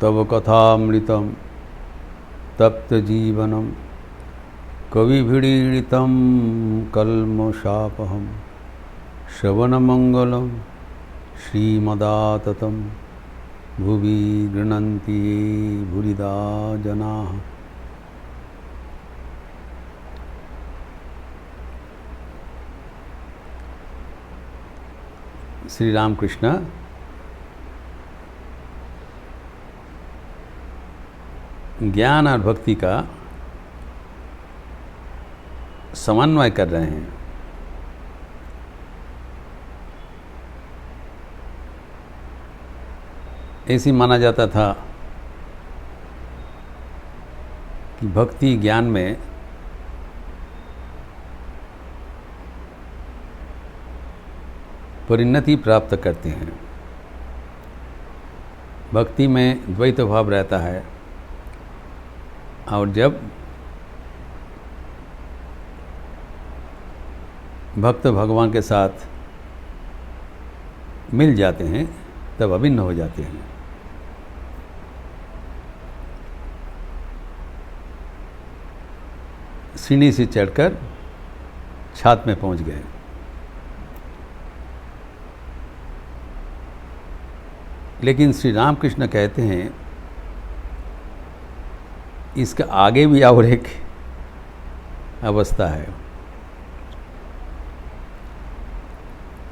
तव कथामृतं तप्तजीवनं कविभिरीडितं कल्मषापहं श्रवणमंगलं श्रीमदाततं भुवि गृह्णन्ति ये भूरिदा जनाः। श्री रामकृष्ण ज्ञान और भक्ति का समन्वय कर रहे हैं। ऐसी माना जाता था कि भक्ति ज्ञान में परिणति प्राप्त करते हैं। भक्ति में द्वैत भाव रहता है और जब भक्त भगवान के साथ मिल जाते हैं तब अभिन्न हो जाते हैं। सीढ़ी से चढ़कर छात में पहुंच गए। लेकिन श्री रामकृष्ण कहते हैं इसका आगे भी और एक अवस्था है।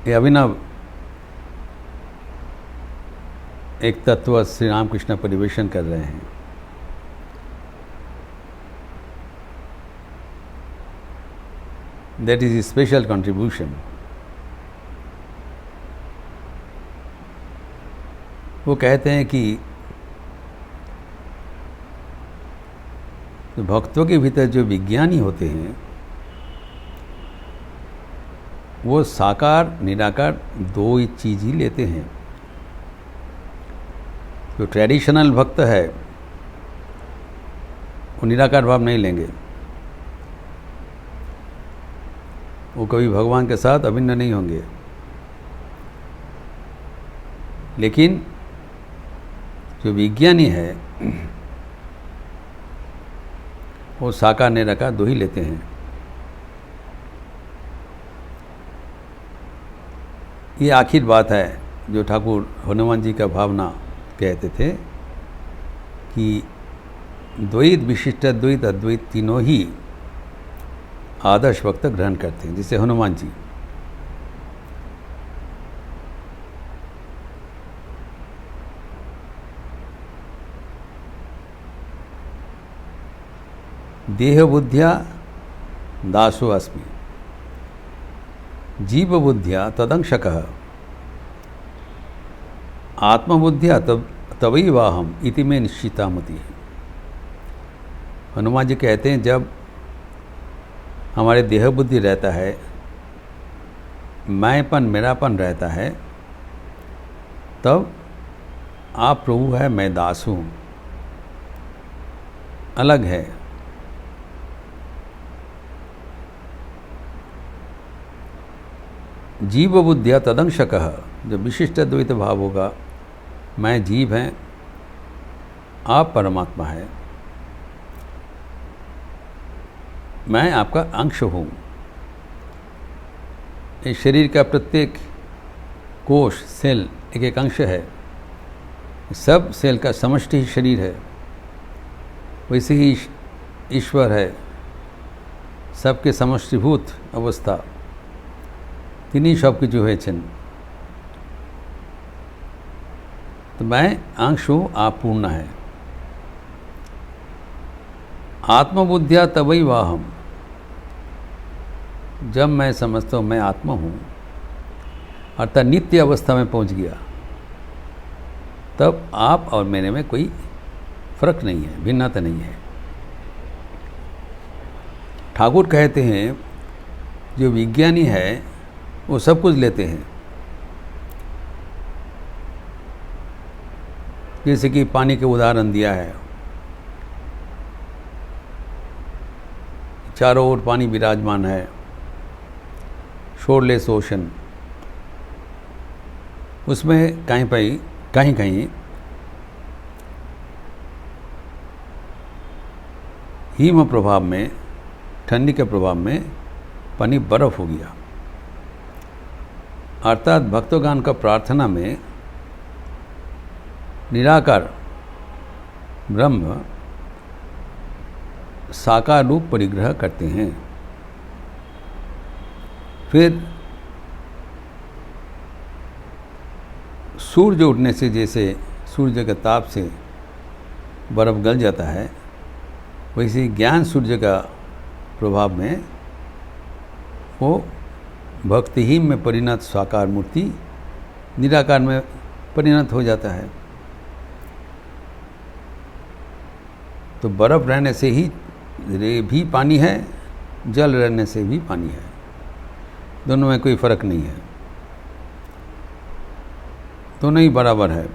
ये अभिनव एक तत्व श्री रामकृष्ण परिवेशन कर रहे हैं। That is special contribution. वो कहते हैं कि भक्तों के भीतर जो विज्ञानी होते हैं वो साकार निराकार दो ही चीज़ ही लेते हैं। जो ट्रेडिशनल भक्त है वो निराकार भाव नहीं लेंगे, वो कभी भगवान के साथ अभिन्न नहीं होंगे। लेकिन जो विज्ञानी है वो साकार निराकार दो ही लेते हैं। ये आखिर बात है जो ठाकुर हनुमान जी का भावना कहते थे कि द्वैत विशिष्ट द्वैत अद्वैत तीनों ही आदर्श भक्त ग्रहण करते हैं। जैसे हनुमान जी देह बुद्धिया दासो अस्मि, जीव बुद्धिया तदंशकः, आत्मबुद्धिया तवैवाहम इति में निश्चिता मति। हनुमान जी कहते हैं जब हमारे देह बुद्धि रहता है, मैंपन मेरापन रहता है, तब आप प्रभु है मैं दास हूँ अलग है। जीव बुद्धिया तदंशकः, जब विशिष्ट द्वैत भाव होगा, मैं जीव हैं आप परमात्मा है, मैं आपका अंश हूँ। इस शरीर का प्रत्येक कोश सेल एक एक अंश है, सब सेल का समष्टि ही शरीर है। वैसे ही ईश्वर है, सबके समष्टिभूत अवस्था तिनी सबके जो है चिन्ह। तो मैं अंश हूँ आप पूर्ण है। आत्मबुद्धिया तवै वाहम, जब मैं समझता हूँ मैं आत्मा हूँ अर्थात नित्य अवस्था में पहुँच गया, तब आप और मेरे में कोई फर्क नहीं है, भिन्नता नहीं है। ठाकुर कहते हैं जो विज्ञानी है वो सब कुछ लेते हैं। जैसे कि पानी के उदाहरण दिया है, चारों ओर पानी विराजमान है, शोरलेस ओशन, उसमें कहीं कहीं हिम प्रभाव में, ठंडी के प्रभाव में पानी बर्फ हो गया। अर्थात भक्तगण का प्रार्थना में निराकार ब्रह्म साकार रूप परिग्रह करते हैं। फिर सूर्य उठने से जैसे सूर्य के ताप से बर्फ गल जाता है, वैसे ज्ञान सूर्य का प्रभाव में वो भक्तिहीन में परिणत साकार मूर्ति निराकार में परिणत हो जाता है। तो बर्फ रहने से ही भी पानी है, जल रहने से भी पानी है, दोनों में कोई फर्क नहीं है, दोनों ही बराबर है।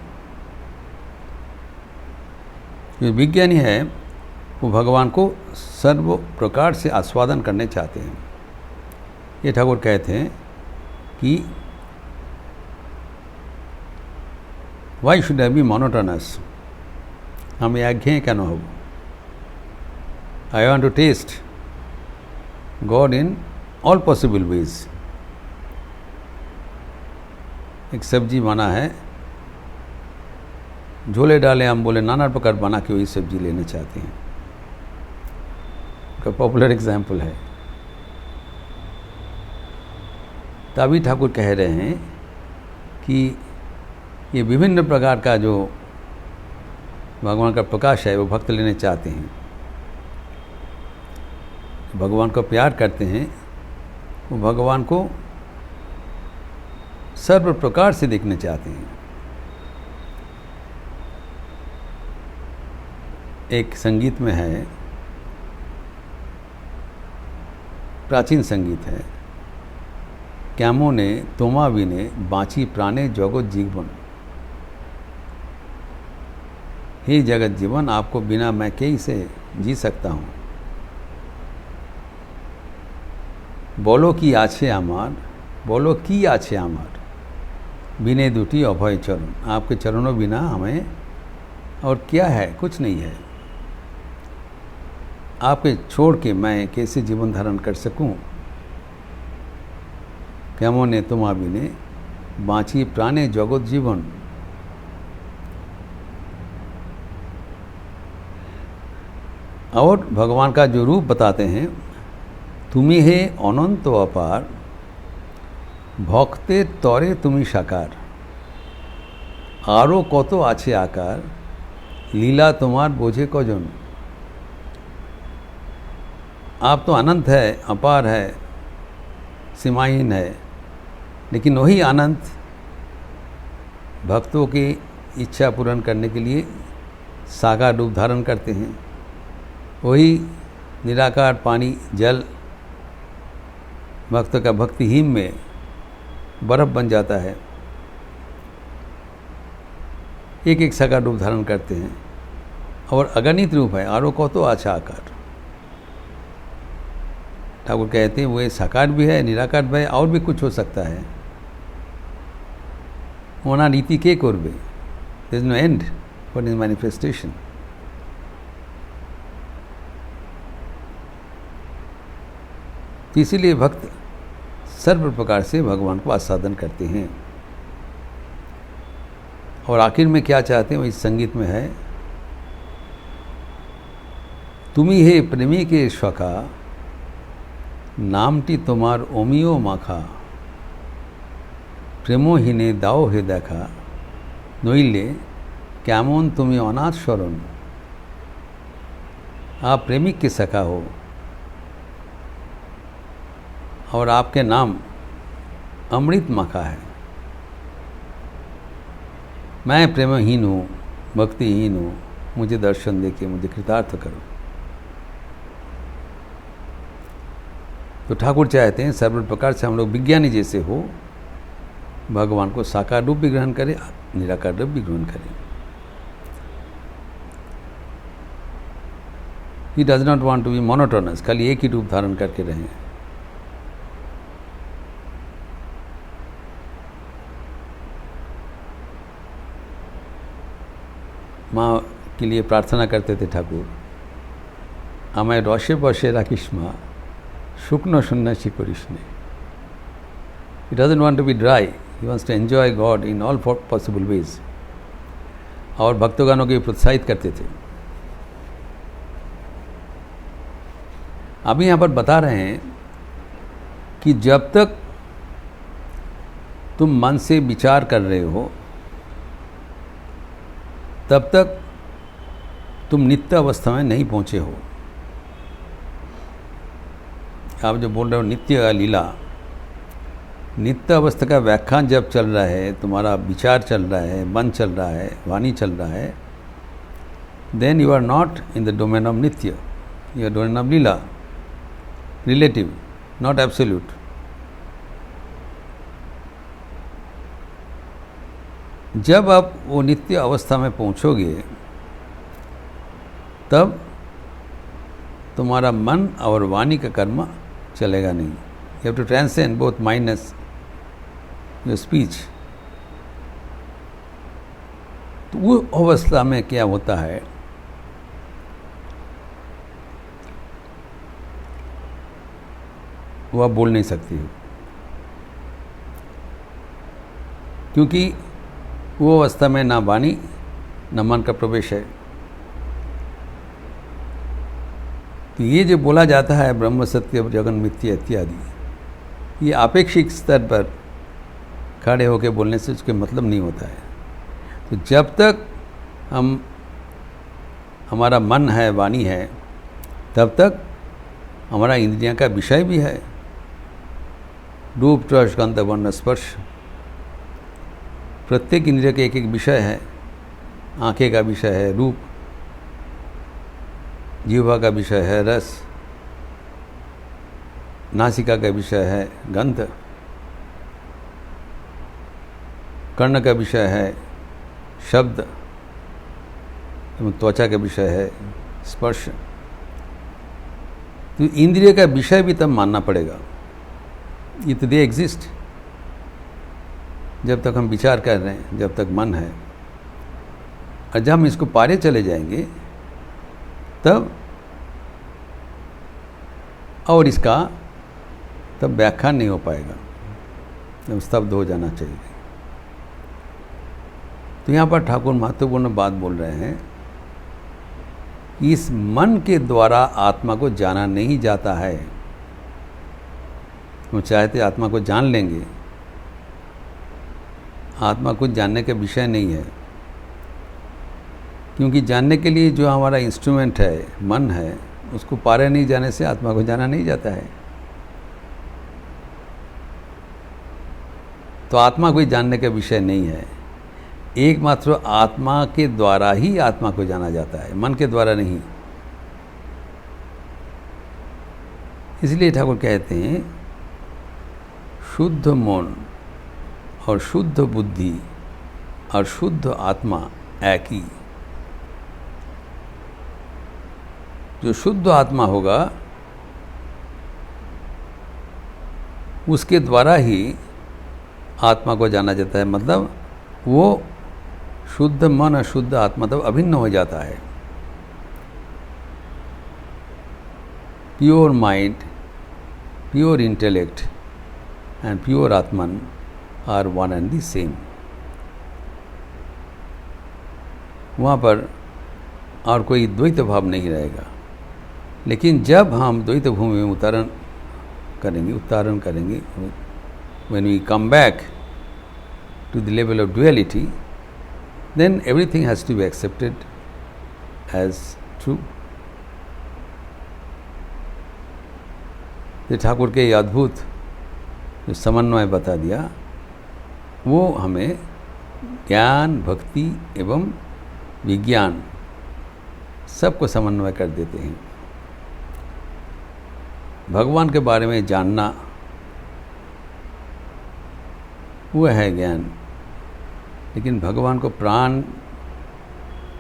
जो विज्ञानी है वो भगवान को सर्व प्रकार से आस्वादन करने चाहते हैं। ये ठाकुर कहते हैं कि why should I be monotonous, हमें आज्ञा क्या न हो। I want to taste God in all possible ways. एक सब्जी बना है, झोले डाले, हम बोले नाना प्रकार बना के वही सब्जी लेना चाहते हैं। का पॉपुलर एग्जाम्पल है। तभी ठाकुर कह रहे हैं कि ये विभिन्न प्रकार का जो भगवान का प्रकाश है वो भक्त लेने चाहते हैं, भगवान को प्यार करते हैं, वो भगवान को सर्व प्रकार से देखना चाहते हैं। एक संगीत में है, प्राचीन संगीत है, क्यामो ने तोमा विने बाँची प्राणे जगत जीवन। हे जगत जीवन, आपको बिना मैं कैसे जी सकता हूँ। बोलो कि आछे आमार, बोलो कि आछे आमार, बिने दुटी अभय चरण। आपके चरणों बिना हमें और क्या है, कुछ नहीं है। आपके छोड़ के मैं कैसे जीवन धारण कर सकूं। क्यामो ने तुम बिने बाँची प्राणे जगत जीवन। और भगवान का जो रूप बताते हैं, तुम्ही हे अनंत अपार, भक्ते तरे तुम्ही साकार। आरो कत आछे आकार, लीला तुम्हार बोझे कजन। आप तो अनंत है, अपार है, सीमाहीन है, लेकिन वही अनंत भक्तों की इच्छा पूर्ण करने के लिए साकार रूप धारण करते हैं। वही निराकार पानी, जल भक्त का भक्तिहीन में बर्फ बन जाता है। एक एक साकार रूप धारण करते हैं और अगणित रूप है। आरो को तो अच्छा आकार। ठाकुर कहते हैं वो साकार भी है, निराकार भी है, और भी कुछ हो सकता है। होना रीति के कोरबे, there is no end for this manifestation. इसीलिए भक्त सर्व प्रकार से भगवान को आस्वादन करते हैं। और आखिर में क्या चाहते हैं वो इस संगीत में है, तुम्ही हे प्रेमी के सखा, नामटी तुम्हार ओमियो माखा। प्रेमहीने दाओ हे देखा, नइले केमन तुम्ही अनाथ शरण। आप प्रेमिक के सखा हो और आपके नाम अमृत माखा है। मैं प्रेमहीन हूँ, भक्तिहीन हूँ, मुझे दर्शन देके मुझे कृतार्थ करो। तो ठाकुर चाहते हैं सर्व प्रकार से हम लोग विज्ञानी जैसे हो, भगवान को साकार रूप भी ग्रहण करें, निराकार रूप भी ग्रहण करें। He does not want to be monotonous, खाली एक ही रूप धारण करके रहें। माँ के लिए प्रार्थना करते थे ठाकुर, আমায় রসে বসে রাখিস মা, শুকনো সন্ন্যাসী করিস নে। He doesn't want to be dry. He wants to enjoy God in all possible ways. और भक्तगणों को प्रोत्साहित करते थे। अभी यहाँ पर बता रहे हैं कि जब तक तुम मन से विचार कर रहे हो तब तक तुम नित्य अवस्था में नहीं पहुँचे हो। आप जो बोल रहे हो नित्य लीला, नित्य अवस्था का व्याख्यान जब चल रहा है, तुम्हारा विचार चल रहा है, मन चल रहा है, वाणी चल रहा है, then you are not in the domain of nitya, you are domain of leela, relative, not absolute. जब आप वो नित्य अवस्था में पहुंचोगे तब तुम्हारा मन और वाणी का कर्म चलेगा नहीं। You have to transcend both mind and your speech. तो वो अवस्था में क्या होता है, वो आप बोल नहीं सकती हो, क्योंकि वो अवस्था में ना वाणी न मन का प्रवेश है। तो ये जो बोला जाता है ब्रह्म सत्य जगन मिथ्या इत्यादि, ये आपेक्षिक स्तर पर खड़े होकर बोलने से उसके मतलब नहीं होता है। तो जब तक हमारा मन है, वाणी है, तब तक हमारा इंद्रियां का विषय भी है। रूप रस गंध वर्ण स्पर्श, प्रत्येक इंद्रिय के एक एक विषय है। आंखें का विषय है रूप, जीवा का विषय है रस, नासिका का विषय है गंध, कर्ण का विषय है शब्द, त्वचा का विषय है स्पर्श। तो इंद्रिय का विषय भी तब मानना पड़ेगा। ये तो दे एग्जिस्ट जब तक हम विचार कर रहे हैं, जब तक मन है। और जब हम इसको पारे चले जाएंगे तब और इसका तब व्याख्यान नहीं हो पाएगा, जब स्तब्ध हो जाना चाहिए। तो यहाँ पर ठाकुर महत्वपूर्ण बात बोल रहे हैं, इस मन के द्वारा आत्मा को जाना नहीं जाता है। वो चाहते आत्मा को जान लेंगे, आत्मा कुछ जानने का विषय नहीं है, क्योंकि जानने के लिए जो हमारा इंस्ट्रूमेंट है, मन है, उसको पारे नहीं जाने से आत्मा को जाना नहीं जाता है। तो आत्मा कोई जानने का विषय नहीं है। एकमात्र आत्मा के द्वारा ही आत्मा को जाना जाता है, मन के द्वारा नहीं। इसलिए ठाकुर कहते हैं शुद्ध मन और शुद्ध बुद्धि और शुद्ध आत्मा एक ही। जो शुद्ध आत्मा होगा उसके द्वारा ही आत्मा को जाना जाता है। मतलब वो शुद्ध मन और शुद्ध आत्मा तब अभिन्न हो जाता है। Pure mind, pure intellect and pure atman are one and the same. वहाँ पर और कोई द्वैत भाव नहीं रहेगा। लेकिन जब हम द्वैत भूमि में उतारण करेंगे, when we come back to the level of duality, then everything has to be accepted as true. ये ठाकुर के अद्भुत जो समन्वय बता दिया, वो हमें ज्ञान, भक्ति एवं विज्ञान सबको समन्वय कर देते हैं। भगवान के बारे में जानना वो है ज्ञान, लेकिन भगवान को प्राण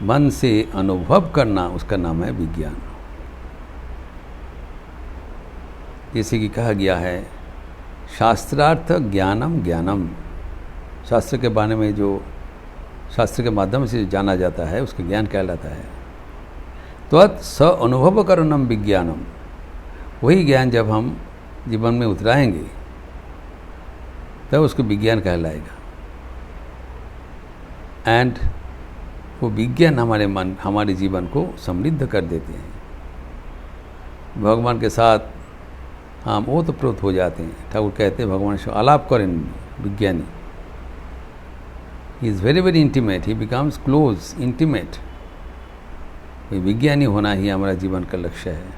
मन से अनुभव करना उसका नाम है विज्ञान। जैसे कि कहा गया है शास्त्रार्थ ज्ञानम ज्ञानम, शास्त्र के बारे में जो शास्त्र के माध्यम से जाना जाता है उसका ज्ञान कहलाता है। त्वत् स अनुभव करणम विज्ञानम, वही ज्ञान जब हम जीवन में उतराएंगे तब उसको विज्ञान कहलाएगा। एंड वो विज्ञान हमारे जीवन को समृद्ध कर देते हैं। भगवान के साथ हम ओतप्रोत हो जाते हैं। ठाकुर कहते हैं भगवान से आलाप करें विज्ञानी। He is very very intimate, he becomes close intimate. विज्ञानी होना ही हमारा जीवन का लक्ष्य है।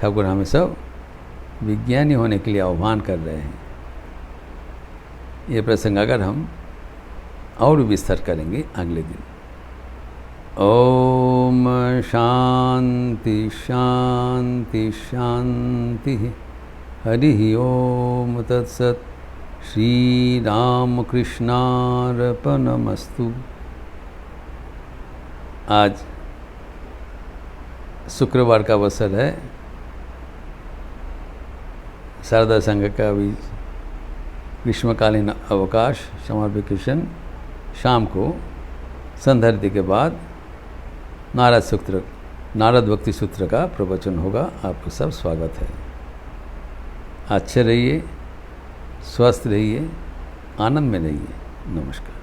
ठाकुर हमें सब विज्ञानी होने के लिए आह्वान कर रहे हैं। ये प्रसंग अगर हम और विस्तार करेंगे अगले दिन। ओम शांति शांति शांति। हरि ओम तत्सत। श्री राम कृष्णार्पणमस्तु। आज शुक्रवार का अवसर है। शारदा संघ का भी ग्रीष्मकालीन अवकाश, समर वेकेशन, शाम को संध्या के बाद नारद भक्ति सूत्र का प्रवचन होगा। आपको सब स्वागत है। अच्छे रहिए, स्वस्थ रहिए, आनंद में रहिए। नमस्कार।